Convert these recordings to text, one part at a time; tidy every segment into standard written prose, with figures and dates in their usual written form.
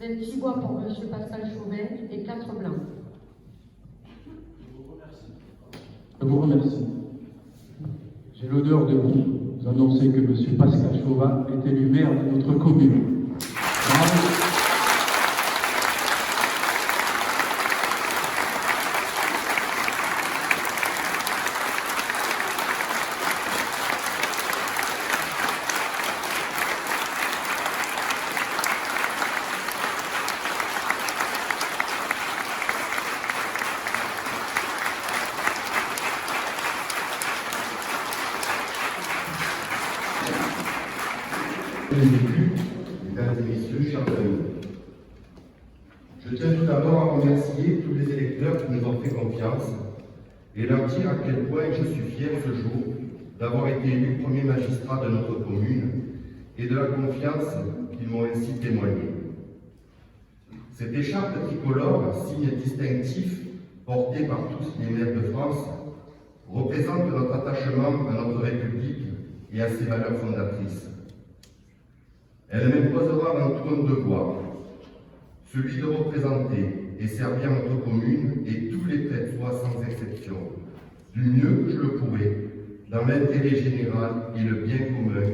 26 voix pour M. Pascal Chauvin et 4 blancs. Je vous remercie. J'ai l'honneur de vous annoncer que M. Pascal Chauvin est élu maire de notre commune. Bravo. Mesdames et messieurs, chers amis, je tiens tout d'abord à remercier tous les électeurs qui nous ont fait confiance et leur dire à quel point je suis fier ce jour d'avoir été élu premier magistrat de notre commune et de la confiance qu'ils m'ont ainsi témoignée. Cette écharpe tricolore, signe distinctif porté par tous les maires de France, représente notre attachement à notre République et à ses valeurs fondatrices. Elle m'imposera avant tout un devoir, celui de représenter et servir notre commune et tous les Trétois sans exception, du mieux que je le pourrai, dans l'intérêt général et le bien commun,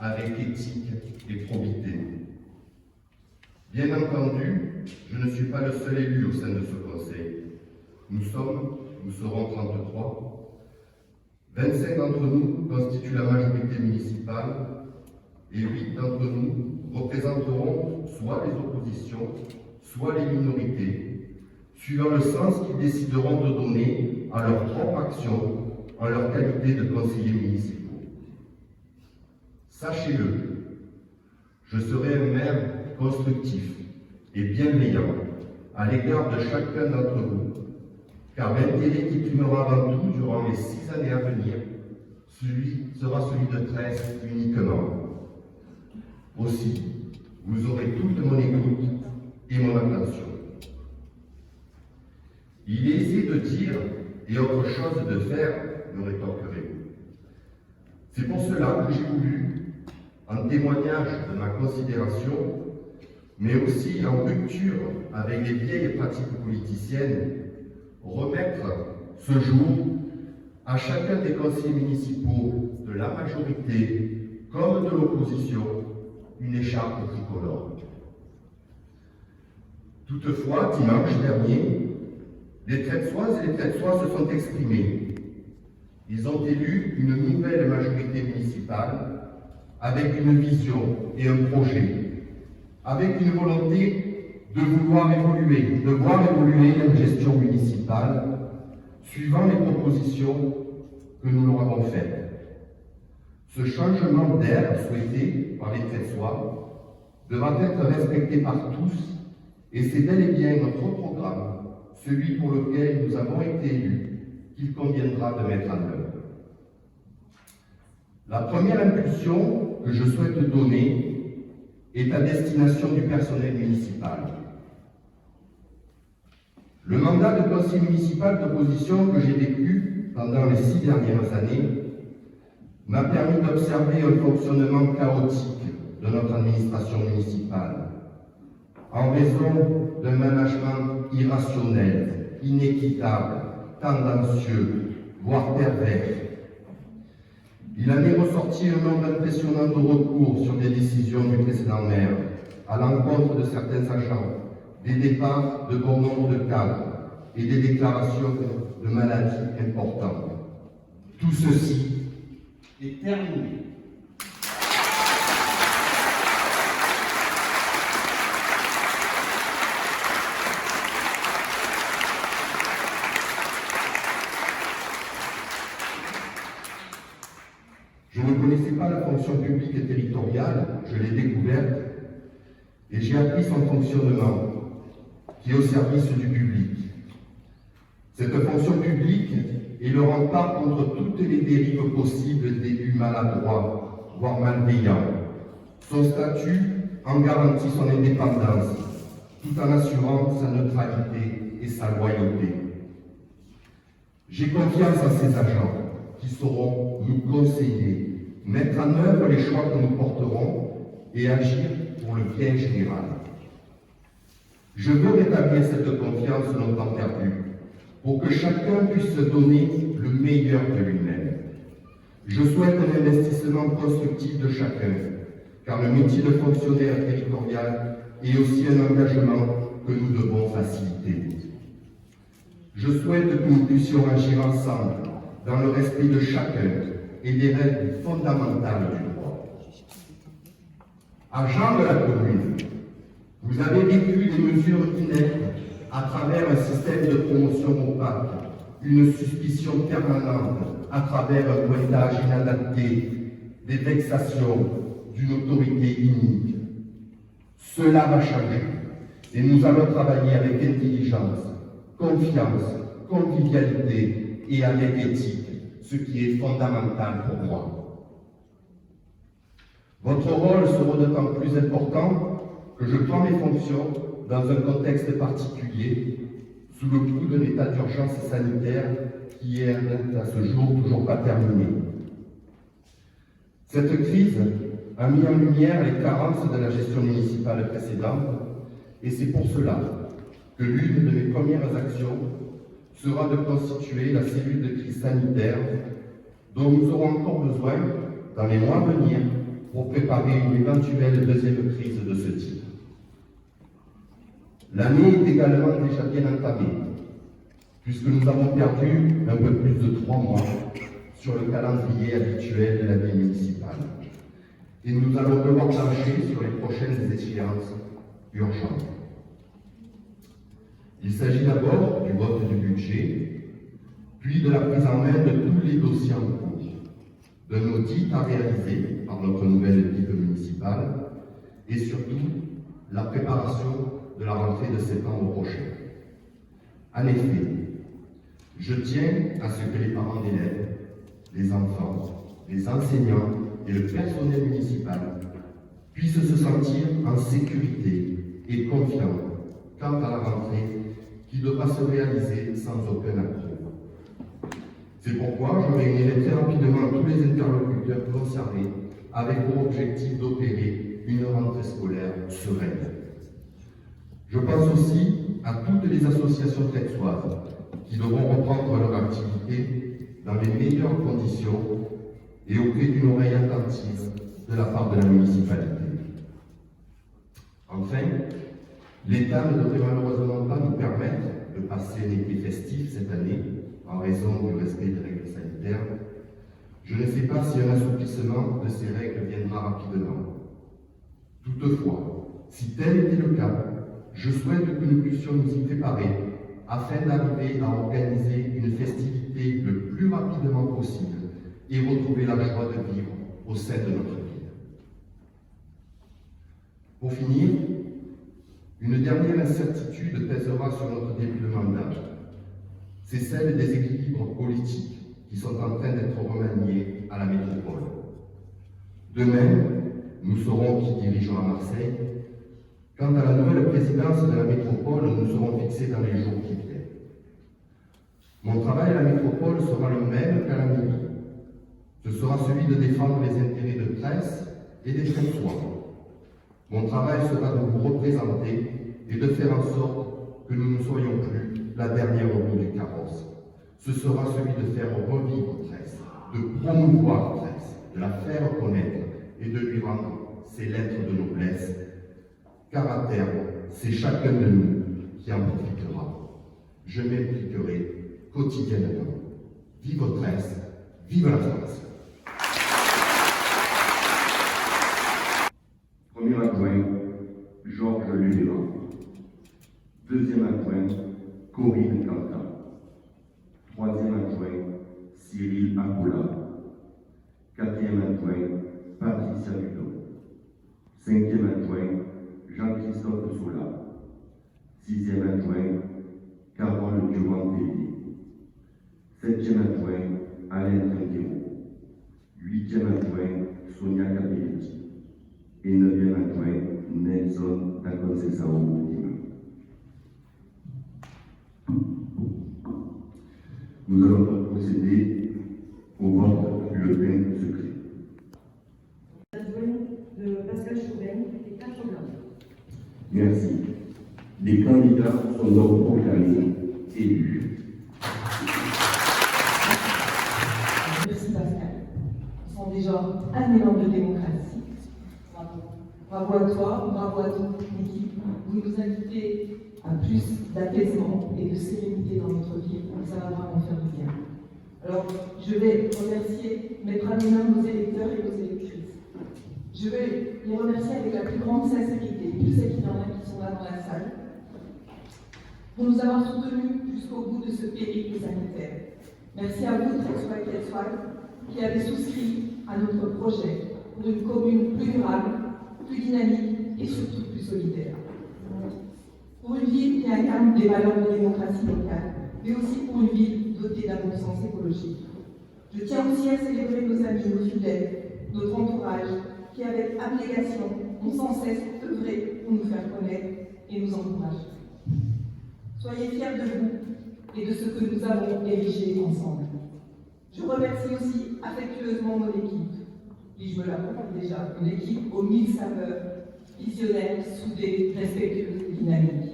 avec éthique et probité. Bien entendu, je ne suis pas le seul élu au sein de ce conseil. Nous serons 33. 25 d'entre nous constituent la majorité municipale et 8 d'entre nous représenteront soit les oppositions, soit les minorités, suivant le sens qu'ils décideront de donner à leur propre action en leur qualité de conseillers municipaux. Sachez-le, je serai un maire constructif et bienveillant à l'égard de chacun d'entre vous, car l'intérêt qui primera avant tout durant les 6 années à venir sera celui de Tresse uniquement. Aussi, vous aurez toute mon écoute et mon attention. Il est aisé de dire et autre chose de faire, me rétorquerez-vous. C'est pour cela que j'ai voulu, en témoignage de ma considération, mais aussi en rupture avec les vieilles pratiques politiciennes, remettre ce jour à chacun des conseillers municipaux de la majorité comme de l'opposition une écharpe tricolore. Toutefois, dimanche dernier, les Trétoises et les Trétois se sont exprimés. Ils ont élu une nouvelle majorité municipale avec une vision et un projet, avec une volonté de vouloir évoluer, de voir évoluer la gestion municipale, suivant les propositions que nous leur avons faites. Ce changement d'air souhaité par les Trétois devra être respecté par tous, et c'est bel et bien notre programme, celui pour lequel nous avons été élus, qu'il conviendra de mettre en œuvre. La première impulsion que je souhaite donner est à destination du personnel municipal. Le mandat de conseiller municipal d'opposition que j'ai vécu pendant les 6 dernières années m'a permis d'observer un fonctionnement chaotique de notre administration municipale, en raison d'un management irrationnel, inéquitable, tendancieux, voire pervers. Il en est ressorti un nombre impressionnant de recours sur des décisions du précédent maire, à l'encontre de certains agents, des départs de bon nombre de cadres et des déclarations de maladies importantes. Tout ceci est terminé. Je ne connaissais pas la fonction publique et territoriale, je l'ai découverte et j'ai appris son fonctionnement, qui est au service du public. Cette fonction publique est le rempart contre toutes les dérives possibles d'élus maladroits, voire malveillants. Son statut en garantit son indépendance, tout en assurant sa neutralité et sa loyauté. J'ai confiance en ces agents qui sauront nous conseiller, mettre en œuvre les choix que nous porterons et agir pour le bien général. Je veux rétablir cette confiance longtemps perdue, pour que chacun puisse se donner le meilleur de lui-même. Je souhaite un investissement constructif de chacun, car le métier de fonctionnaire territorial est aussi un engagement que nous devons faciliter. Je souhaite que nous puissions agir ensemble dans le respect de chacun et des règles fondamentales du droit. Agents de la commune, vous avez vécu des mesures inédites à travers un système de promotion opaque, une suspicion permanente à travers un pointage inadapté, des vexations d'une autorité inique. Cela va changer et nous allons travailler avec intelligence, confiance, convivialité et avec éthique, ce qui est fondamental pour moi. Votre rôle sera d'autant plus important que je prends mes fonctions dans un contexte particulier, sous le coup d'un état d'urgence sanitaire qui est à ce jour toujours pas terminé. Cette crise a mis en lumière les carences de la gestion municipale précédente, et c'est pour cela que l'une de mes premières actions sera de constituer la cellule de crise sanitaire dont nous aurons encore besoin dans les mois à venir pour préparer une éventuelle deuxième crise de ce type. L'année est également déjà bien entamée, puisque nous avons perdu un peu plus de 3 mois sur le calendrier habituel de l'année municipale. Et nous allons devoir plancher sur les prochaines échéances urgentes. Il s'agit d'abord du vote du budget, puis de la prise en main de tous les dossiers en cours, d'un audit à réaliser par notre nouvelle équipe municipale, et surtout la préparation de la rentrée de septembre prochain. En effet, je tiens à ce que les parents d'élèves, les enfants, les enseignants et le personnel municipal puissent se sentir en sécurité et confiants quant à la rentrée qui devra se réaliser sans aucun accroc. C'est pourquoi je réunirai très rapidement tous les interlocuteurs concernés avec pour objectif d'opérer une rentrée scolaire sereine. Je pense aussi à toutes les associations textoises qui devront reprendre leur activité dans les meilleures conditions et auprès d'une oreille attentive de la part de la municipalité. Enfin, l'État ne devrait malheureusement pas nous permettre de passer un été festif cette année en raison du respect des règles sanitaires. Je ne sais pas si un assouplissement de ces règles viendra rapidement. Toutefois, si tel était le cas, je souhaite que nous puissions nous y préparer afin d'arriver à organiser une festivité le plus rapidement possible et retrouver la joie de vivre au sein de notre ville. Pour finir, une dernière incertitude pèsera sur notre début de mandat. C'est celle des équilibres politiques qui sont en train d'être remaniés à la métropole. Demain, nous saurons qui dirigeons à Marseille. Quant à la nouvelle présidence de la métropole, nous serons fixés dans les jours qui viennent. Mon travail à la métropole sera le même qu'à la mairie. Ce sera celui de défendre les intérêts de presse et des François. Mon travail sera de vous représenter et de faire en sorte que nous ne soyons plus la dernière roue du carrosse. Ce sera celui de faire revivre Tresse, de promouvoir Tresse, de la faire connaître et de lui rendre ses lettres de noblesse. Car à terme, c'est chacun de nous qui en profitera. Je m'impliquerai quotidiennement. Vive Tresse, vive la France. Premier adjoint, Georges Lunéran. Deuxième adjoint, Corinne Cantat. Troisième adjoint, Cyril Akoula. Quatrième adjoint, Patricia Dudon. Cinquième adjoint, Jean-Christophe Sola. Sixième adjoint, Carole Durand-Pellier. Septième adjoint, Alain Trinquero. Huitième adjoint, Sonia Capelletti. Et neuvième adjoint, Nelson Daconcesao. Nous allons donc procéder au vote bulletin secret. Adjoint de Pascal Chauvin et 4 blancs. Merci. Les candidats sont donc proclamés élus. Merci Pascal. Ils sont déjà un élan de démocratie. Bravo. Bravo à toi, bravo à toute l'équipe. Vous nous invitez à plus d'apaisement et de sérénité dans notre vie. Ça va vraiment faire du bien. Alors, je vais remercier, mettre à l'honneur nos électeurs et nos électrices. Je vais les remercier avec la plus grande sincérité. Je sais qu'il y en a qui sont là dans la salle. Pour nous avoir soutenus jusqu'au bout de ce périple sanitaire. Merci à vous, Trexoy Quetzal, qui avez souscrit à notre projet pour une commune plus durable, plus dynamique et surtout plus solidaire. Pour une ville qui incarne des valeurs de démocratie locale, mais aussi pour une ville dotée d'un bon sens écologique. Je tiens aussi à célébrer nos amis, nos fidèles, notre entourage, qui avec abnégation ont sans cesse œuvré pour nous faire connaître et nous encourager. Soyez fiers de vous et de ce que nous avons érigé ensemble. Je remercie aussi affectueusement mon équipe, qui je me la comprends déjà, une équipe aux 1000 saveurs, visionnaire, soudée, respectueuse et dynamique.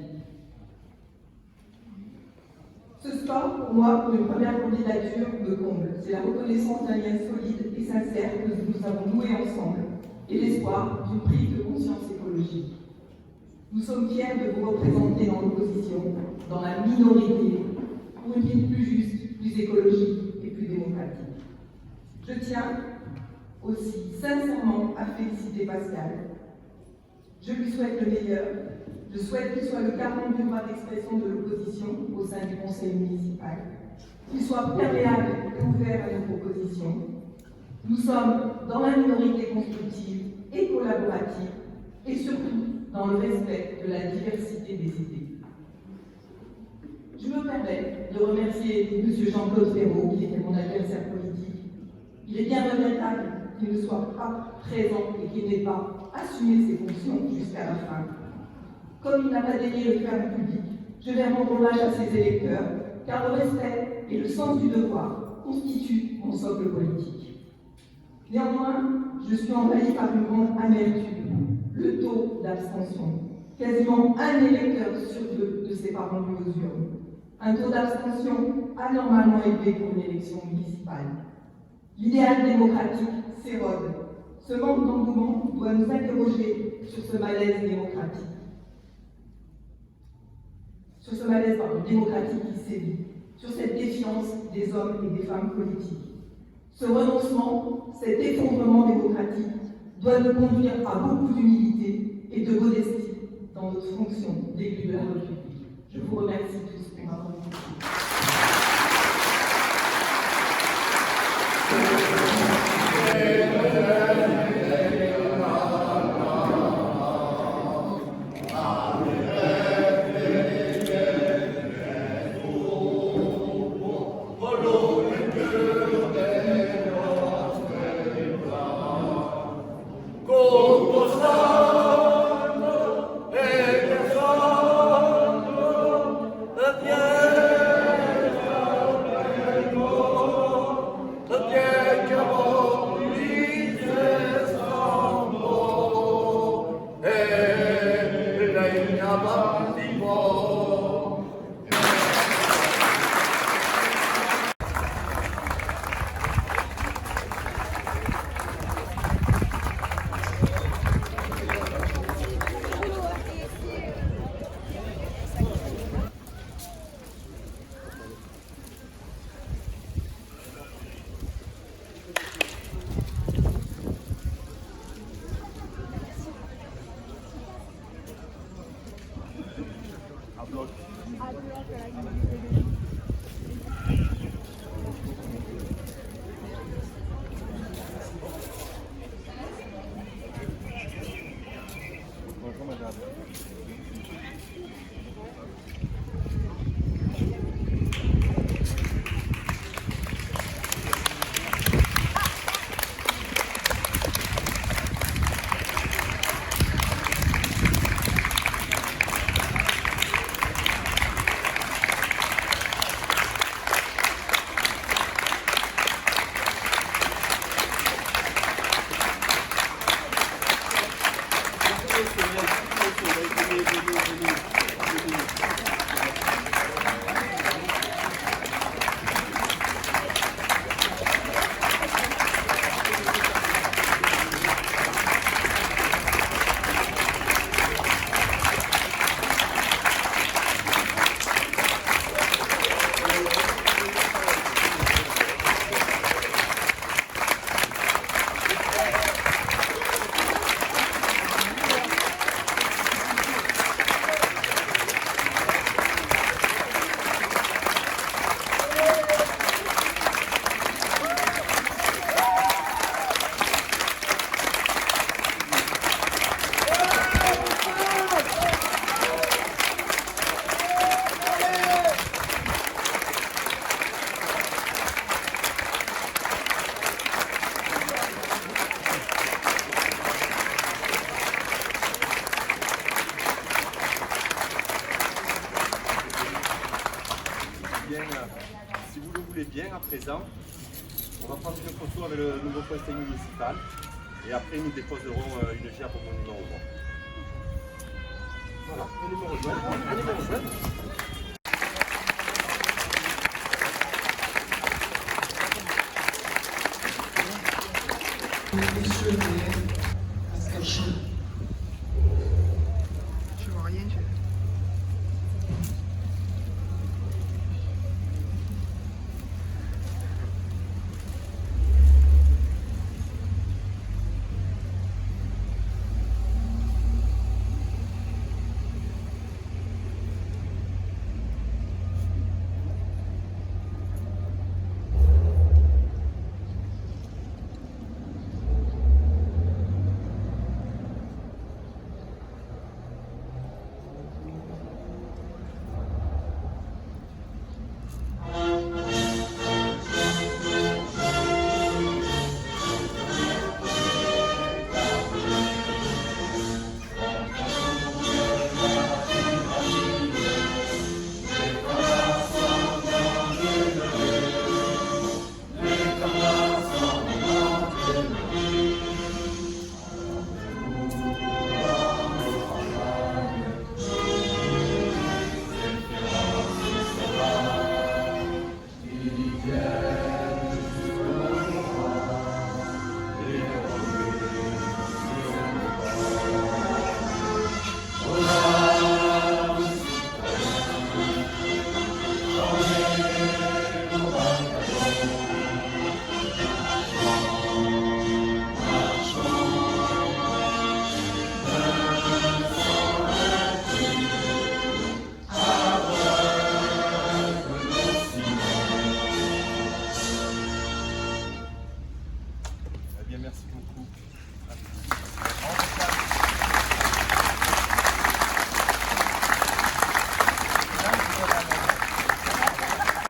Ce score, pour moi, pour une première candidature, me comble. C'est la reconnaissance d'un lien solide et sincère que nous avons noué ensemble et l'espoir d'une prise de conscience écologique. Nous sommes fiers de vous représenter dans l'opposition, dans la minorité, pour une ville plus juste, plus écologique et plus démocratique. Je tiens aussi sincèrement à féliciter Pascal. Je lui souhaite le meilleur. Je souhaite qu'il soit le garant du droit d'expression de l'opposition au sein du conseil municipal, qu'il soit perméable et ouvert à nos propositions. Nous sommes dans la minorité constructive et collaborative et surtout dans le respect de la diversité des idées. Je me permets de remercier M. Jean-Claude Ferraud, qui était mon adversaire politique. Il est bien regrettable qu'il ne soit pas présent et qu'il n'ait pas assumé ses fonctions jusqu'à la fin. Comme il n'a pas daigné le faire en public, je vais rendre hommage à ses électeurs, car le respect et le sens du devoir constituent mon socle politique. Néanmoins, je suis envahie par une grande amertume, le taux d'abstention. Quasiment un électeur sur deux de ses parents lui aux urnes. Un taux d'abstention anormalement élevé pour une élection municipale. L'idéal démocratique s'érode. Ce manque d'engouement doit nous interroger sur ce malaise démocratique. Sur ce malaise démocratique qui sévit, sur cette défiance des hommes et des femmes politiques. Ce renoncement, cet effondrement démocratique doit nous conduire à beaucoup d'humilité et de modestie dans notre fonction d'élu de la République. Je vous remercie tous pour m'avoir écouté. à présent, on va prendre une photo avec le nouveau conseil municipal et après nous déposerons une gerbe au monument aux morts. Voilà, venez me rejoindre. Venez me rejoindre. Monsieur le maire, Pascal Chauva. Je vois rien, Eh bien, merci beaucoup.